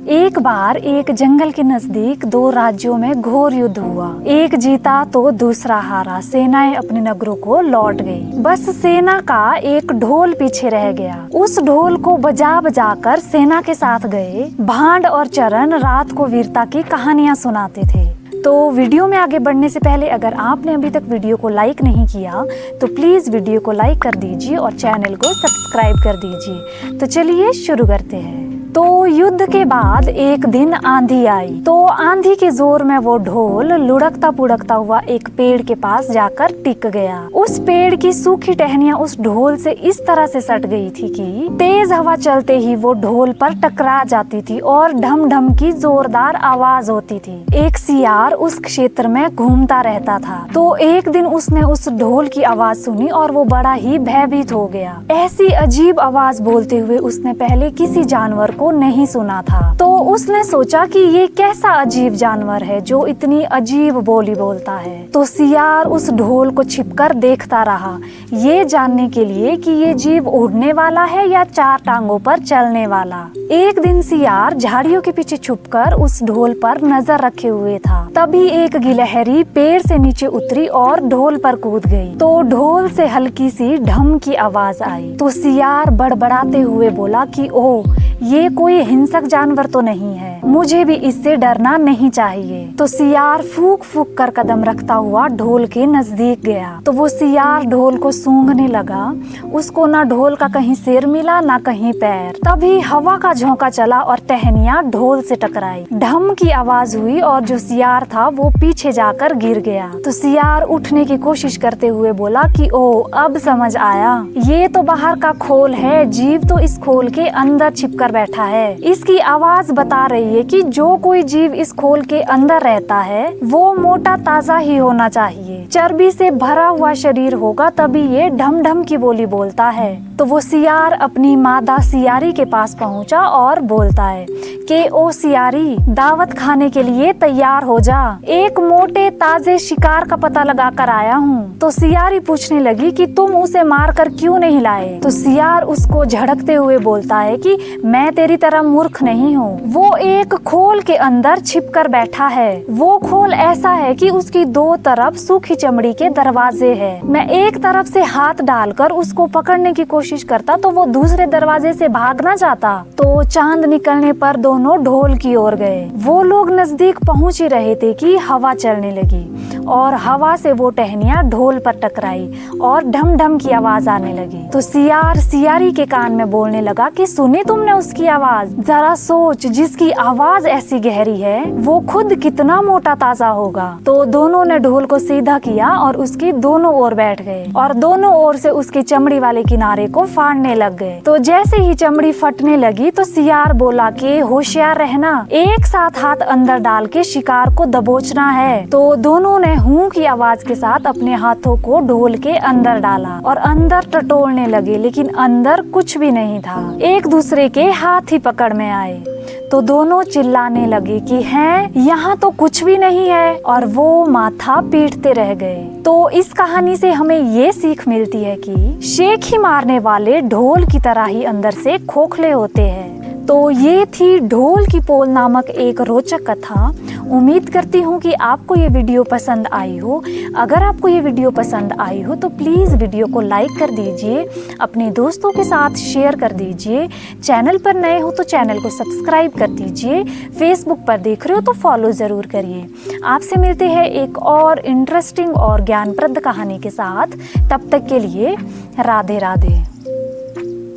एक बार एक जंगल के नजदीक दो राज्यों में घोर युद्ध हुआ। एक जीता तो दूसरा हारा। सेनाएं अपने नगरों को लौट गई। बस सेना का एक ढोल पीछे रह गया। उस ढोल को बजा बजा कर सेना के साथ गए भांड और चरण रात को वीरता की कहानियां सुनाते थे। तो वीडियो में आगे बढ़ने से पहले अगर आपने अभी तक वीडियो को लाइक नहीं किया तो प्लीज वीडियो को लाइक कर दीजिए और चैनल को सब्सक्राइब कर दीजिए। तो चलिए शुरू करते हैं। तो युद्ध के बाद एक दिन आंधी आई। तो आंधी के जोर में वो ढोल लुढ़कता पुढ़कता हुआ एक पेड़ के पास जाकर टिक गया। उस पेड़ की सूखी टहनियां उस ढोल से इस तरह से सट गई थी कि तेज हवा चलते ही वो ढोल पर टकरा जाती थी और ढम ढम की जोरदार आवाज होती थी। एक सियार उस क्षेत्र में घूमता रहता था। तो एक दिन उसने उस ढोल की आवाज सुनी और वो बड़ा ही भयभीत हो गया। ऐसी अजीब आवाज बोलते हुए उसने पहले किसी जानवर को नहीं सुना था। तो उसने सोचा कि ये कैसा अजीब जानवर है जो इतनी अजीब बोली बोलता है। तो सियार उस ढोल को छिपकर देखता रहा, ये जानने के लिए कि ये जीव उड़ने वाला है या चार टांगों पर चलने वाला। एक दिन सियार झाड़ियों के पीछे छुपकर उस ढोल पर नजर रखे हुए था। तभी एक गिलहरी पेड़ से नीचे उतरी और ढोल पर कूद गई। तो ढोल से हल्की सी ढम की आवाज आई। तो सियार बड़बड़ाते हुए बोला कि ओह, ये कोई हिंसक जानवर तो नहीं है, मुझे भी इससे डरना नहीं चाहिए। तो सियार फूंक फूंक कर कदम रखता हुआ ढोल के नजदीक गया। तो वो सियार ढोल को सूंघने लगा। उसको ना ढोल का कहीं सिर मिला ना कहीं पैर। तभी हवा का झोंका चला और टहनियां ढोल से टकराई। ढम की आवाज हुई और जो सियार था वो पीछे जाकर गिर गया। तो सियार उठने की कोशिश करते हुए बोला कि ओह, अब समझ आया, ये तो बाहर का खोल है, जीव तो इस खोल के अंदर छिपकर बैठा है। इसकी आवाज बता रही है कि जो कोई जीव इस खोल के अंदर रहता है वो मोटा ताजा ही होना चाहिए। चर्बी से भरा हुआ शरीर होगा तभी ये ढम ढम की बोली बोलता है। तो वो सियार अपनी मादा सियारी के पास पहुंचा और बोलता है कि ओ सियारी, दावत खाने के लिए तैयार हो जा, एक मोटे ताजे शिकार का पता लगा कर आया हूँ। तो सियारी पूछने लगी कि तुम उसे मार कर क्यों नहीं लाए। तो सियार उसको झड़कते हुए बोलता है कि मैं तेरी तरह मूर्ख नहीं हूँ, वो एक खोल के अंदर छिपकर बैठा है। वो खोल ऐसा है कि उसकी दो तरफ सूखी चमड़ी के दरवाजे हैं। मैं एक तरफ से हाथ डालकर उसको पकड़ने की कोशिश करता तो वो दूसरे दरवाजे से भागना चाहता। तो चांद निकलने पर दोनों ढोल की ओर गए। वो लोग नजदीक पहुंच ही रहे थे कि हवा चलने लगी और हवा से वो टहनियां ढोल पर टकराई और ढम ढम की आवाज आने लगी। तो सियार सियारी के कान में बोलने लगा कि सुनी तुमने उसकी आवाज? जरा सोच, जिसकी आवाज ऐसी गहरी है वो खुद कितना मोटा ताजा होगा। तो दोनों ने ढोल को सीधा किया और उसकी दोनों ओर बैठ गए और दोनों ओर से उसकी चमड़ी वाले किनारे को फाड़ने लग गए। तो जैसे ही चमड़ी फटने लगी तो सियार बोला कि होशियार रहना, एक साथ हाथ अंदर डाल के शिकार को दबोचना है। तो दोनों ने हूं की आवाज के साथ अपने हाथों को ढोल के अंदर डाला और अंदर टटोलने लगे, लेकिन अंदर कुछ भी नहीं था। एक दूसरे के हाथ ही पकड़ में आए। तो दोनों चिल्लाने लगे कि हैं, यहाँ तो कुछ भी नहीं है, और वो माथा पीटते रह गए। तो इस कहानी से हमें ये सीख मिलती है कि शेख ही मारने वाले ढोल की तरह ही अंदर से खोखले होते हैं। तो ये थी ढोल की पोल नामक एक रोचक कथा। उम्मीद करती हूँ कि आपको ये वीडियो पसंद आई हो। अगर आपको ये वीडियो पसंद आई हो तो प्लीज़ वीडियो को लाइक कर दीजिए, अपने दोस्तों के साथ शेयर कर दीजिए। चैनल पर नए हो तो चैनल को सब्सक्राइब कर दीजिए। फेसबुक पर देख रहे हो तो फॉलो ज़रूर करिए। आपसे मिलते हैं एक और इंटरेस्टिंग और ज्ञानप्रद कहानी के साथ। तब तक के लिए राधे राधे।